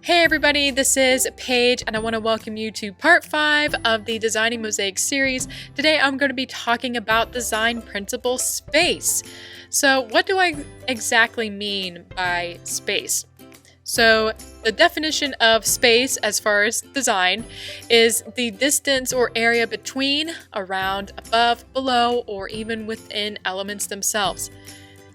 Hey everybody, this is Paige and I want to welcome you to part 5 of the Designing Mosaics series. Today I'm going to be talking about design principle space. So what do I exactly mean by space? So the definition of space as far as design is the distance or area between, around, above, below, or even within elements themselves.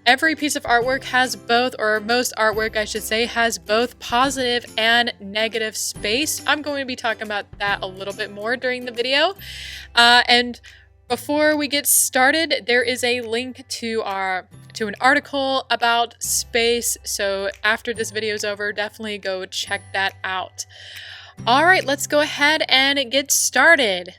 Every piece of artwork has both, or most artwork I should say, has both positive and negative space. I'm going to be talking about that a little bit more during the video. And before we get started, there is a link to an article about space. So after this video is over, definitely go check that out. All right, let's go ahead and get started.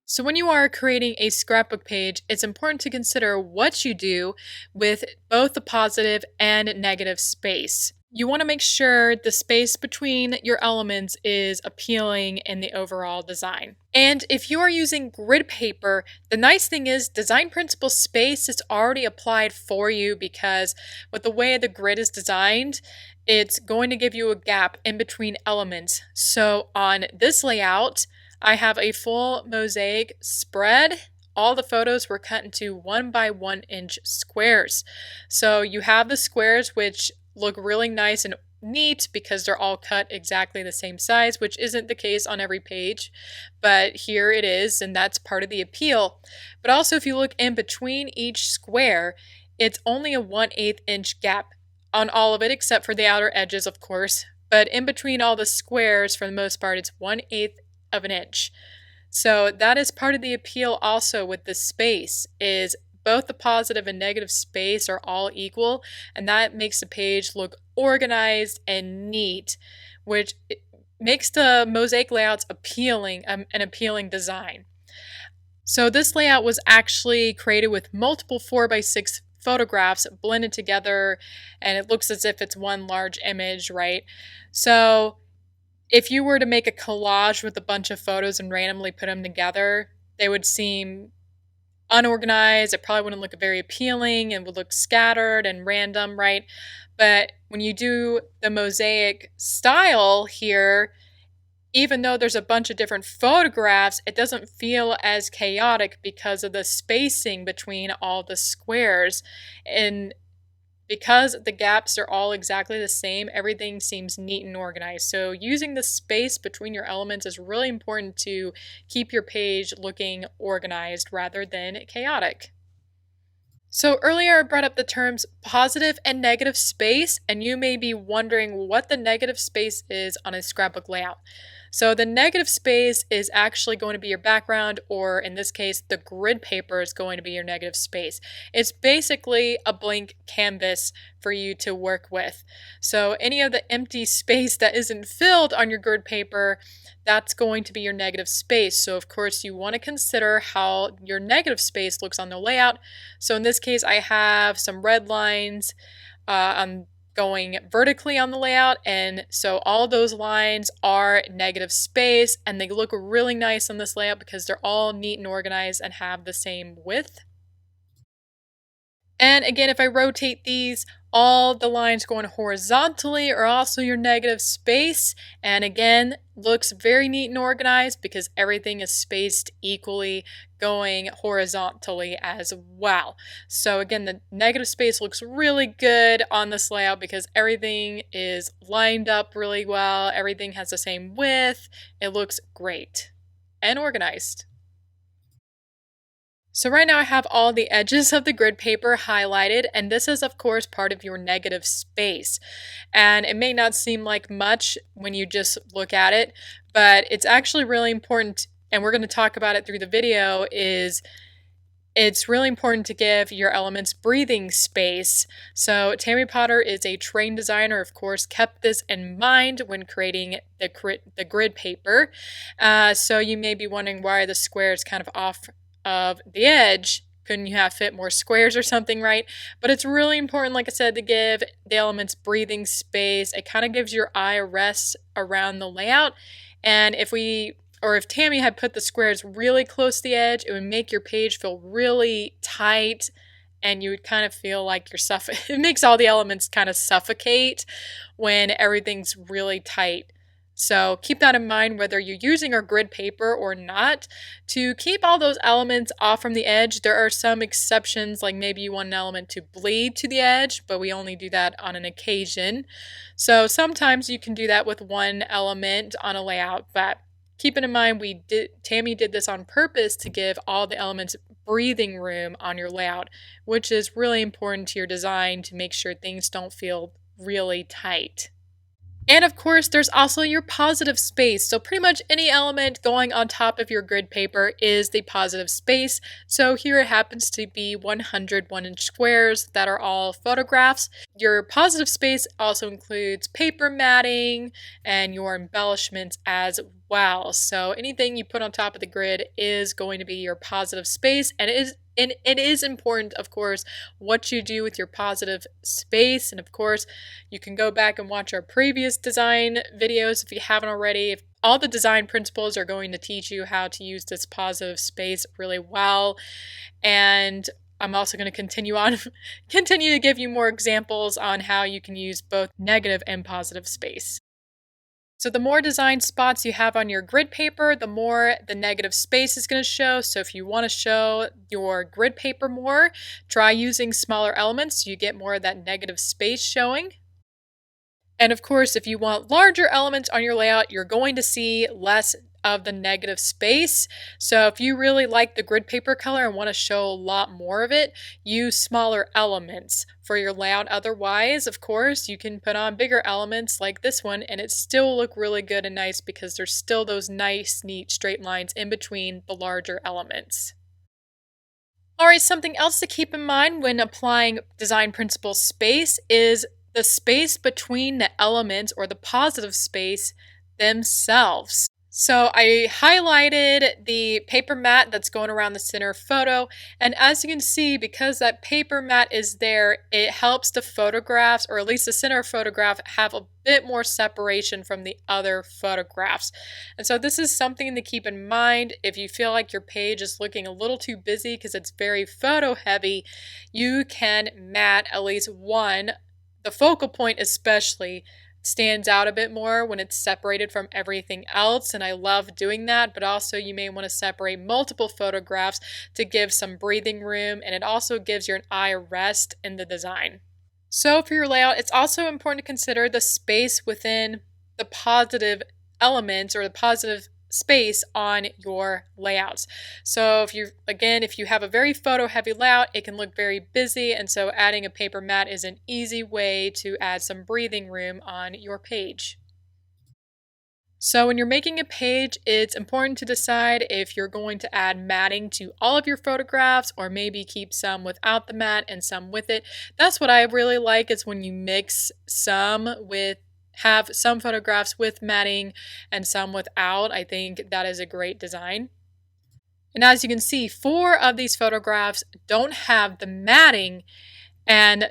So when you are creating a scrapbook page, it's important to consider what you do with both the positive and negative space. You want to make sure the space between your elements is appealing in the overall design. And if you are using grid paper, the nice thing is design principle space is already applied for you because with the way the grid is designed, it's going to give you a gap in between elements. So on this layout, I have a full mosaic spread. All the photos were cut into 1 by 1 inch squares. So you have the squares which look really nice and neat because they're all cut exactly the same size, which isn't the case on every page, but here it is, and that's part of the appeal. But also if you look in between each square, it's only a 1/8 inch gap on all of it except for the outer edges, of course. But in between all the squares, for the most part, it's 1/8 of an inch. So that is part of the appeal also with this space, is both the positive and negative space are all equal, and that makes the page look organized and neat, which makes the mosaic layouts appealing, an appealing design. So this layout was actually created with multiple 4x6 photographs blended together, and it looks as if it's one large image, right? So if you were to make a collage with a bunch of photos and randomly put them together, they would seem unorganized. It probably wouldn't look very appealing and would look scattered and random, right? But when you do the mosaic style here, even though there's a bunch of different photographs, it doesn't feel as chaotic because of the spacing between all the squares. And because the gaps are all exactly the same, everything seems neat and organized. So using the space between your elements is really important to keep your page looking organized rather than chaotic. So earlier I brought up the terms positive and negative space, and you may be wondering what the negative space is on a scrapbook layout. So the negative space is actually going to be your background, or in this case, the grid paper is going to be your negative space. It's basically a blank canvas for you to work with. So any of the empty space that isn't filled on your grid paper, that's going to be your negative space. So of course you want to consider how your negative space looks on the layout. So in this case, I have some red lines. I'm going vertically on the layout, and so all those lines are negative space, and they look really nice on this layout because they're all neat and organized and have the same width. And again, if I rotate these, all the lines going horizontally are also your negative space, and again, looks very neat and organized because everything is spaced equally going horizontally as well. So again, the negative space looks really good on this layout because everything is lined up really well, everything has the same width, it looks great and organized. So right now I have all the edges of the grid paper highlighted, and this is of course part of your negative space. And it may not seem like much when you just look at it, but it's actually really important, and we're going to talk about it through the video, is it's really important to give your elements breathing space. So Tammy Potter is a trained designer, of course, kept this in mind when creating the grid paper. So you may be wondering why the square is kind of off of the edge. Couldn't you have fit more squares or something, right? But it's really important, like I said, to give the elements breathing space. It kind of gives your eye a rest around the layout. And if Tammy had put the squares really close to the edge, it would make your page feel really tight and you would kind of feel like you're it makes all the elements kind of suffocate when everything's really tight. So keep that in mind whether you're using our grid paper or not. To keep all those elements off from the edge, there are some exceptions, like maybe you want an element to bleed to the edge, but we only do that on an occasion. So sometimes you can do that with one element on a layout, but keep it in mind Tammy did this on purpose to give all the elements breathing room on your layout, which is really important to your design to make sure things don't feel really tight. And of course, there's also your positive space. So pretty much any element going on top of your grid paper is the positive space. So here it happens to be 100 1-inch squares that are all photographs. Your positive space also includes paper matting and your embellishments as well. So anything you put on top of the grid is going to be your positive space, and it is important, of course, what you do with your positive space. And of course, you can go back and watch our previous design videos if you haven't already. All the design principles are going to teach you how to use this positive space really well. And I'm also going to continue to give you more examples on how you can use both negative and positive space. So the more design spots you have on your grid paper, the more the negative space is going to show. So if you want to show your grid paper more, try using smaller elements so you get more of that negative space showing. And of course, if you want larger elements on your layout, you're going to see less of the negative space. So if you really like the grid paper color and want to show a lot more of it, use smaller elements for your layout. Otherwise, of course, you can put on bigger elements like this one and it still look really good and nice because there's still those nice, neat straight lines in between the larger elements. Alright, something else to keep in mind when applying design principle space is the space between the elements, or the positive space themselves. So I highlighted the paper mat that's going around the center photo, and as you can see, because that paper mat is there, it helps the photographs, or at least the center photograph, have a bit more separation from the other photographs. And so this is something to keep in mind. If you feel like your page is looking a little too busy because it's very photo heavy, you can mat at least one. The focal point especially stands out a bit more when it's separated from everything else, and I love doing that, but also you may want to separate multiple photographs to give some breathing room, and it also gives your eye a rest in the design. So for your layout, it's also important to consider the space within the positive elements, or the positive space on your layouts. So if you have a very photo heavy layout, it can look very busy, and so adding a paper mat is an easy way to add some breathing room on your page. So when you're making a page, it's important to decide if you're going to add matting to all of your photographs, or maybe keep some without the mat and some with it. That's what I really like, is when you mix have some photographs with matting and some without. I think that is a great design. And as you can see, 4 of these photographs don't have the matting, and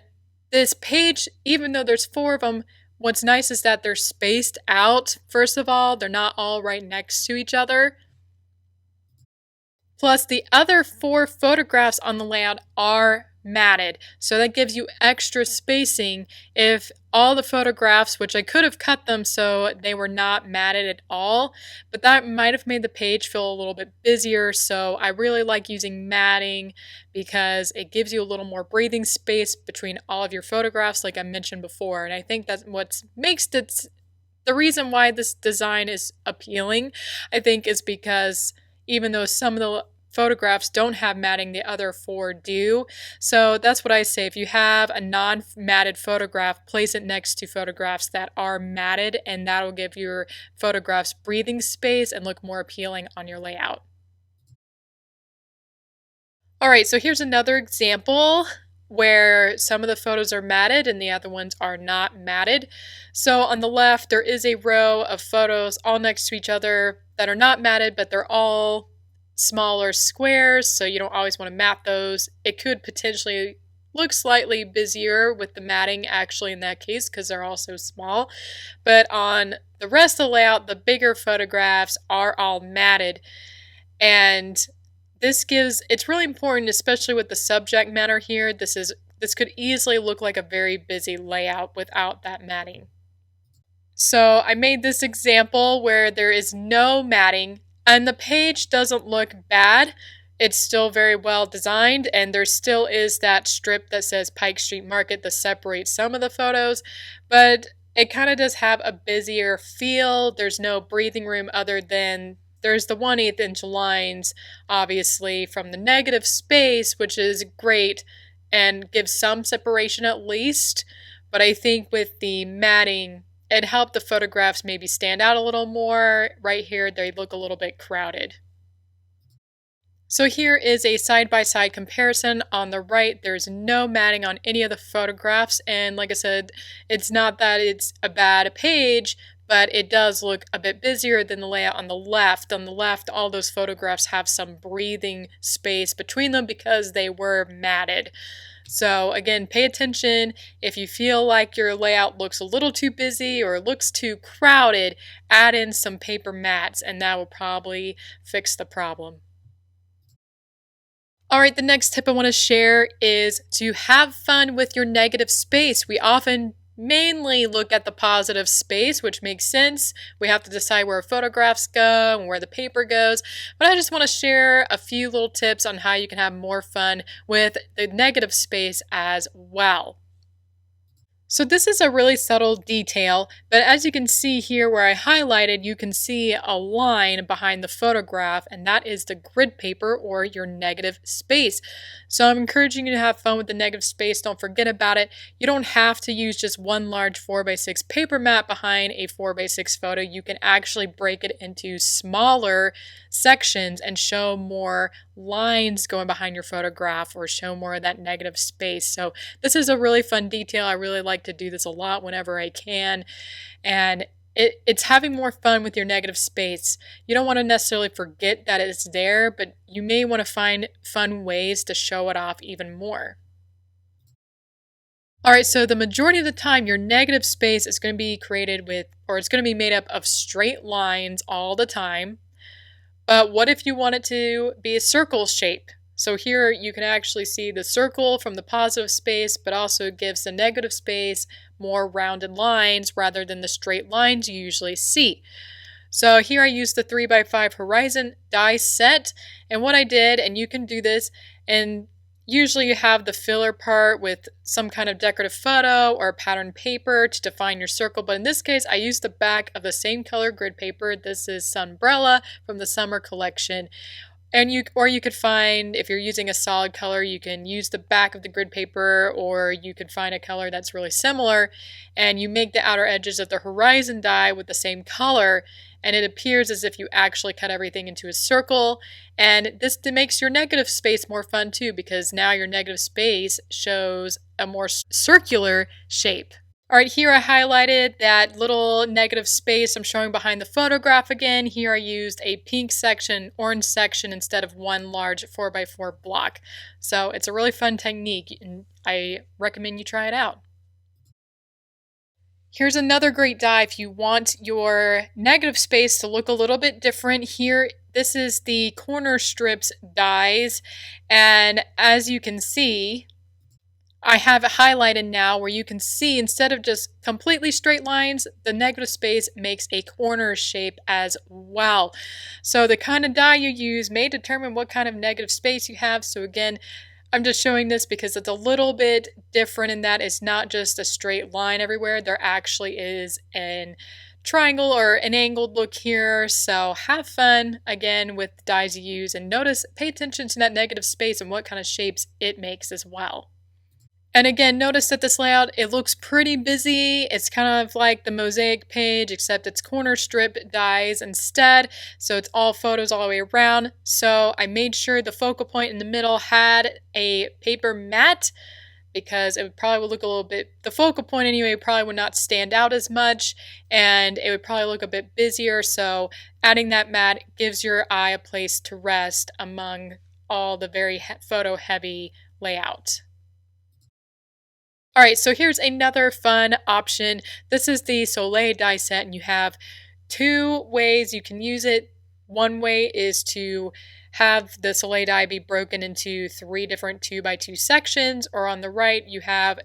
this page, even though there's 4 of them, what's nice is that they're spaced out. First of all, they're not all right next to each other. Plus, the other 4 photographs on the layout are matted, so that gives you extra spacing. If all the photographs, which I could have cut them so they were not matted at all, but that might have made the page feel a little bit busier, so I really like using matting because it gives you a little more breathing space between all of your photographs, like I mentioned before. And I think that's what makes it, the reason why this design is appealing, I think, is because even though some of the photographs don't have matting, the other 4 do. So that's what I say. If you have a non-matted photograph, place it next to photographs that are matted, and that'll give your photographs breathing space and look more appealing on your layout. Alright, so here's another example where some of the photos are matted and the other ones are not matted. So on the left, there is a row of photos all next to each other that are not matted, but they're all smaller squares, so you don't always want to mat those. It could potentially look slightly busier with the matting actually in that case because they're all so small. But on the rest of the layout, the bigger photographs are all matted, and it's really important, especially with the subject matter here. This could easily look like a very busy layout without that matting. So I made this example where there is no matting and the page doesn't look bad. It's still very well designed, and there still is that strip that says Pike Street Market that separates some of the photos, but it kind of does have a busier feel. There's no breathing room other than there's the 1/8 inch lines, obviously, from the negative space, which is great and gives some separation at least. But I think with the matting, it helped the photographs maybe stand out a little more. Right here, they look a little bit crowded. So here is a side-by-side comparison. On the right, there's no matting on any of the photographs, and like I said, it's not that it's a bad page, but it does look a bit busier than the layout on the left. On the left, all those photographs have some breathing space between them because they were matted. So again, pay attention. If you feel like your layout looks a little too busy or looks too crowded, add in some paper mats and that will probably fix the problem. All right, the next tip I want to share is to have fun with your negative space. We often mainly look at the positive space, which makes sense. We have to decide where our photographs go and where the paper goes. But I just want to share a few little tips on how you can have more fun with the negative space as well. So this is a really subtle detail, but as you can see here where I highlighted, you can see a line behind the photograph, and that is the grid paper or your negative space. So I'm encouraging you to have fun with the negative space. Don't forget about it. You don't have to use just one large 4x6 paper mat behind a 4x6 photo. You can actually break it into smaller sections and show more lines going behind your photograph or show more of that negative space. So this is a really fun detail. I really like to do this a lot whenever I can, and it's having more fun with your negative space. You don't want to necessarily forget that it's there, but you may want to find fun ways to show it off even more. Alright, so the majority of the time your negative space is going to be created with, or it's going to be made up of straight lines all the time. But what if you want it to be a circle shape? So here you can actually see the circle from the positive space, but also gives the negative space more rounded lines rather than the straight lines you usually see. So here I used the 3x5 horizon die set, and what I did, and you can do this, and usually you have the filler part with some kind of decorative photo or pattern paper to define your circle, but in this case I used the back of the same color grid paper. This is Sunbrella from the summer collection. And you could find, if you're using a solid color, you can use the back of the grid paper, or you could find a color that's really similar, and you make the outer edges of the horizon die with the same color, and it appears as if you actually cut everything into a circle. And this makes your negative space more fun too, because now your negative space shows a more circular shape. Alright, here I highlighted that little negative space I'm showing behind the photograph again. Here I used a pink section, orange section instead of one large 4x4 block. So it's a really fun technique, and I recommend you try it out. Here's another great die if you want your negative space to look a little bit different. Here, this is the corner strips dies, and as you can see, I have it highlighted now where you can see instead of just completely straight lines, the negative space makes a corner shape as well. So the kind of die you use may determine what kind of negative space you have. So again, I'm just showing this because it's a little bit different in that it's not just a straight line everywhere. There actually is an triangle or an angled look here. So have fun again with the dies you use, and pay attention to that negative space and what kind of shapes it makes as well. And again, notice that this layout, it looks pretty busy. It's kind of like the Mosaic page, except it's corner strip dies instead. So it's all photos all the way around. So I made sure the focal point in the middle had a paper mat, because it would look a little bit, the focal point anyway probably would not stand out as much, and it would probably look a bit busier. So adding that mat gives your eye a place to rest among all the very photo heavy layout. Alright, so here's another fun option. This is the Soleil die set, and you have two ways you can use it. One way is to have the Soleil die be broken into 3 different 2x2 sections, or on the right you have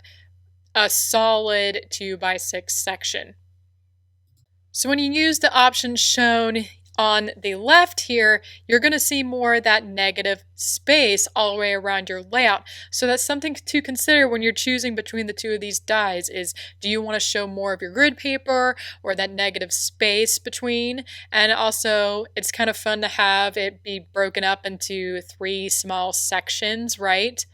a solid 2x6 section. So when you use the options shown on the left here, you're going to see more of that negative space all the way around your layout. So that's something to consider when you're choosing between the two of these dies is, do you want to show more of your grid paper or that negative space between? And also, it's kind of fun to have it be broken up into 3 small sections, right?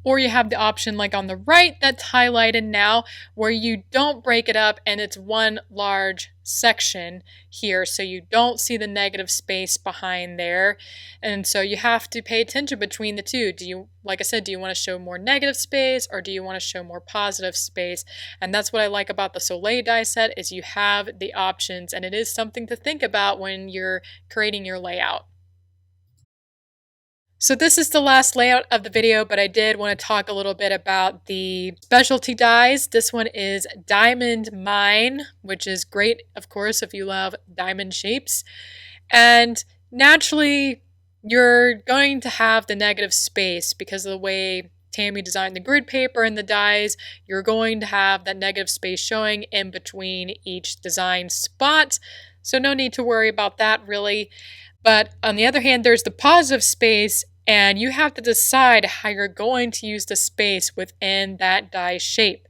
Or you have the option like on the right that's highlighted now where you don't break it up and it's one large section here, so you don't see the negative space behind there. And so you have to pay attention between the two. Do you, like I said, do you want to show more negative space or do you want to show more positive space? And that's what I like about the Soleil die set is you have the options, and it is something to think about when you're creating your layout. So this is the last layout of the video, but I did want to talk a little bit about the specialty dies. This one is Diamond Mine, which is great, of course, if you love diamond shapes. And naturally, you're going to have the negative space because of the way Tammy designed the grid paper and the dies. You're going to have that negative space showing in between each design spot. So no need to worry about that really. But on the other hand, there's the positive space, and you have to decide how you're going to use the space within that die shape.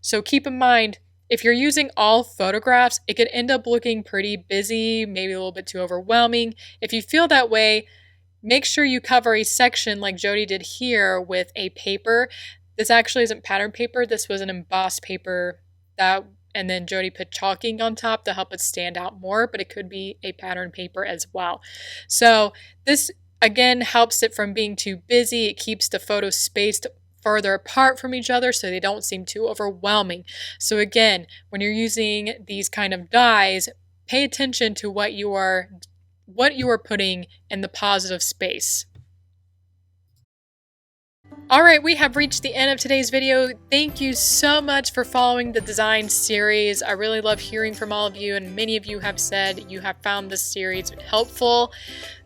So keep in mind, if you're using all photographs, it could end up looking pretty busy, maybe a little bit too overwhelming. If you feel that way, make sure you cover a section like Jody did here with a paper. This actually isn't pattern paper. This was an embossed paper and then Jody put chalking on top to help it stand out more, but it could be a pattern paper as well. So this again helps it from being too busy. It keeps the photos spaced further apart from each other so they don't seem too overwhelming. So again, when you're using these kind of dies, pay attention to what you are putting in the positive space. Alright, we have reached the end of today's video. Thank you so much for following the design series. I really love hearing from all of you, and many of you have said you have found this series helpful.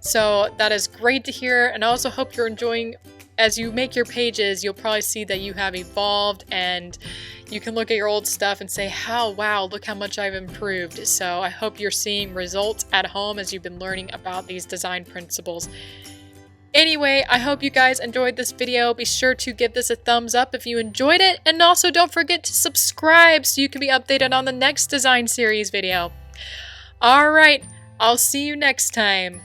So that is great to hear, and I also hope you're enjoying. As you make your pages, you'll probably see that you have evolved, and you can look at your old stuff and say, wow, look how much I've improved. So I hope you're seeing results at home as you've been learning about these design principles. Anyway, I hope you guys enjoyed this video. Be sure to give this a thumbs up if you enjoyed it, and also don't forget to subscribe so you can be updated on the next design series video. Alright, I'll see you next time.